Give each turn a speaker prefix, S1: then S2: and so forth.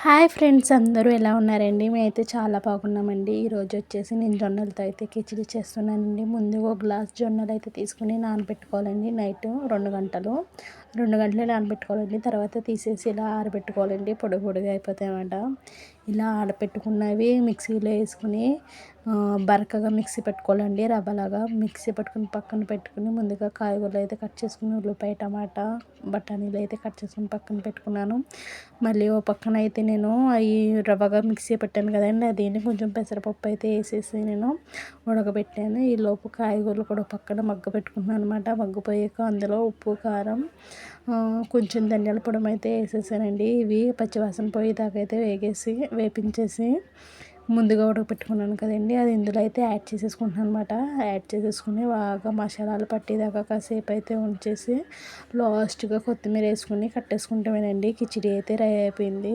S1: Hi friends, అందరూ ఎలా ఉన్నారండి? మేమైతే చాలా బాగున్నామండి. ఈరోజు వచ్చేసి నేను జొన్నలతో అయితే కిచిడి చేస్తున్నానండి. ముందు ఒక గ్లాస్ జొన్నలు అయితే తీసుకుని నానబెట్టుకోవాలండి. నైట్ 2 గంటలు 2 గంటలు నానబెట్టుకోవాలండి. తర్వాత తీసేసి ఇలా ఆరబెట్టుకోవాలండి. పొడి పొడిగా అయిపోతాయన్నమాట. ఇలా ఆడపెట్టుకున్నవి మిక్సీలో వేసుకుని బరకగా మిక్సీ పెట్టుకోవాలండి. రవ్వలాగా మిక్సీ పెట్టుకుని పక్కన పెట్టుకుని, ముందుగా కాయగూరలు అయితే కట్ చేసుకుని, ఉల్లిపాయ, టమాటా, బఠానీలు అయితే కట్ చేసుకుని పక్కన పెట్టుకున్నాను. మళ్ళీ ఓ పక్కన అయితే నేను అవి రవ్వగా మిక్సీ పెట్టాను కదండి, దీన్ని కొంచెం పెసరపప్పు అయితే వేసేసి నేను ఉడకబెట్టాను. ఈ లోపు కాయగూరలు కూడా పక్కన పెట్టుకున్నాను అనమాట. మగ్గిపోయాక అందులో ఉప్పు, కారం, కొంచెం ధనియాల పొడి అయితే వేసేసానండి. ఇవి పచ్చివాసన పోయేదాకా అయితే వేపించేసి ముందుగా ఉడకపెట్టుకున్నాను కదండి, అది ఇందులో అయితే యాడ్ చేసేసుకుంటున్నాను అనమాట. యాడ్ చేసేసుకుని బాగా మసాలాలు పట్టేదాకా కాసేపు అయితే ఉంచేసి లాస్ట్గా కొత్తిమీర వేసుకుని కట్టేసుకుంటామేనండి. కిచిడి అయితే రెడీ అయిపోయింది.